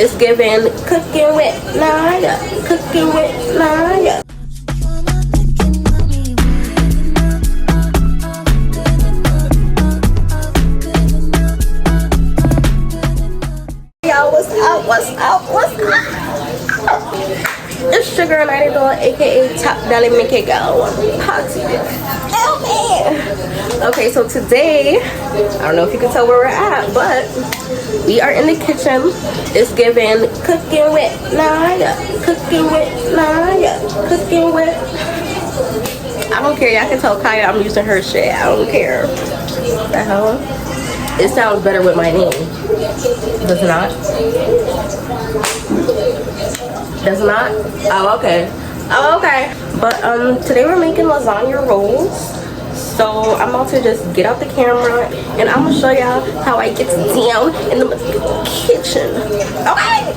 It's giving cooking with Naya. Cooking with Naya. Y'all, what's up? What's up? What's up? It's Sugar and I Doll, aka Top Dolly Mickey Girl. Okay, so today, I don't know if you can tell where we're at, but we are in the kitchen. It's giving cooking with Naya. Cooking with Naya. Cooking with. I don't care. Y'all can tell Kaya I'm using her shit. I don't care. What the hell? It sounds better with my name. Does it not? Does it not? Oh, okay. Oh, okay. But today we're making lasagna rolls. So I'm about to just get out the camera and I'm gonna show y'all how I get down in the kitchen. Okay.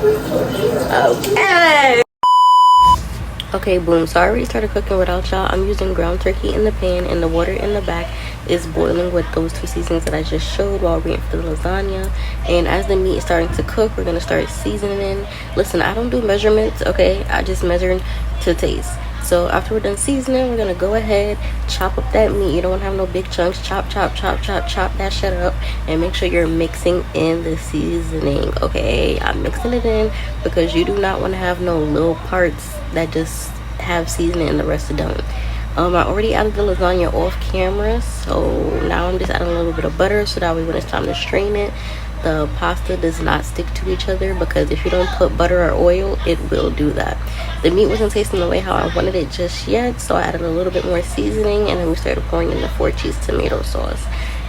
Okay, boom. So I already started cooking without y'all. I'm using ground turkey in the pan and the water in the back is boiling with those two seasonings that I just showed while waiting for the lasagna. And as the meat is starting to cook, we're gonna start seasoning. Listen, I don't do measurements, okay? I just measure to taste. So after we're done seasoning, we're gonna go ahead, chop up that meat. You don't wanna have no big chunks. Chop that shit up and make sure you're mixing in the seasoning, okay? I'm mixing it in because you do not wanna have no little parts that just have seasoning and the rest of don't. I already added the lasagna off camera, so now I'm just adding a little bit of butter so that way when it's time to strain it, the pasta does not stick to each other, because if you don't put butter or oil, it will do that. The meat wasn't tasting the way how I wanted it just yet, so I added a little bit more seasoning and then we started pouring in the 4-cheese tomato sauce.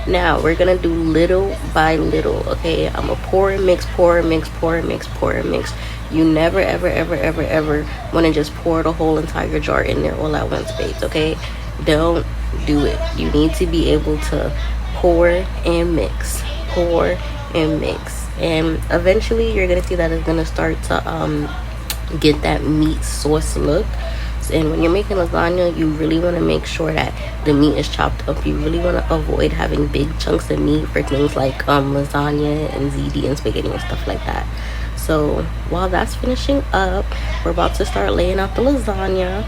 Now we're gonna do little by little, okay? I'm gonna pour and mix, pour and mix, pour and mix, pour and mix. You never ever want to just pour the whole entire jar in there all at once, babes, okay? Don't do it. You need to be able to pour and mix, pour and mix, and eventually you're gonna see that it's gonna start to get that meat sauce look. And when you're making lasagna, you really want to make sure that the meat is chopped up. You really want to avoid having big chunks of meat for things like lasagna and ziti and spaghetti and stuff like that. So while that's finishing up, we're about to start laying out the lasagna.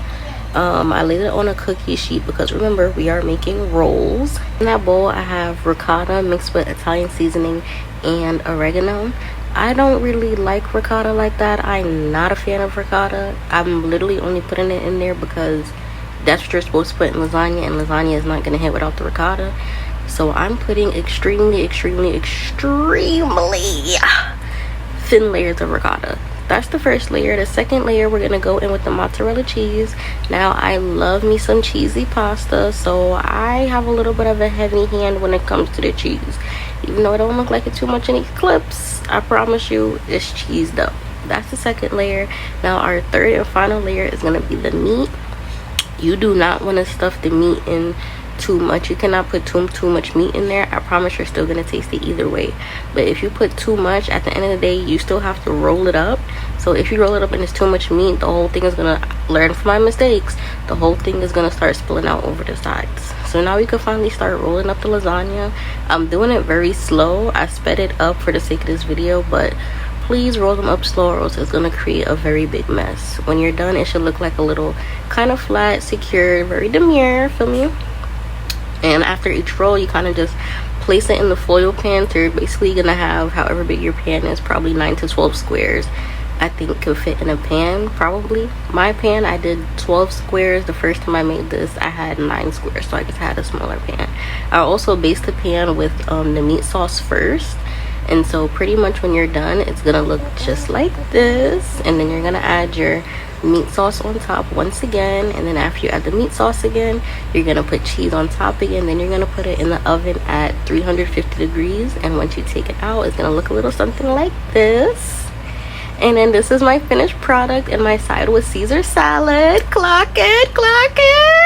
I laid it on a cookie sheet because remember, we are making rolls. In that bowl, I have ricotta mixed with Italian seasoning and oregano. I don't really like ricotta like that. I'm not a fan of ricotta. I'm literally only putting it in there because that's what you're supposed to put in lasagna, and lasagna is not going to hit without the ricotta. So I'm putting extremely thin layers of ricotta. That's the first layer. The second layer, we're gonna go in with the mozzarella cheese. Now I love me some cheesy pasta, so I have a little bit of a heavy hand when it comes to the cheese. Even though it don't look like it too much in these clips, I promise you it's cheesed up. That's the second layer. Now our third and final layer is gonna be the meat. You do not want to stuff the meat in too much. You cannot put too much meat in there. I promise you're still gonna taste it either way. But if you put too much, at the end of the day, you still have to roll it up. So if you roll it up and it's too much meat, the whole thing is gonna, learn from my mistakes, the whole thing is gonna start spilling out over the sides. So now we can finally start rolling up the lasagna. I'm doing it very slow. I sped it up for the sake of this video, but please roll them up slow or else it's gonna create a very big mess. When you're done, it should look like a little kind of flat, secure, very demure, feel me? And after each roll, you kind of just place it in the foil pan. So you're basically gonna have however big your pan is, probably 9 to 12 squares. I think could fit in a pan, probably. My pan, I did 12 squares. The first time I made this, I had 9 squares, so I just had a smaller pan. I also based the pan with the meat sauce first. And so pretty much when you're done, it's gonna look just like this. And then you're gonna add your meat sauce on top once again, and then after you add the meat sauce again, you're gonna put cheese on top again. Then you're gonna put it in the oven at 350 degrees, and once you take it out, it's gonna look a little something like this. And then this is my finished product, and my side was Caesar salad. Clock it, clock it.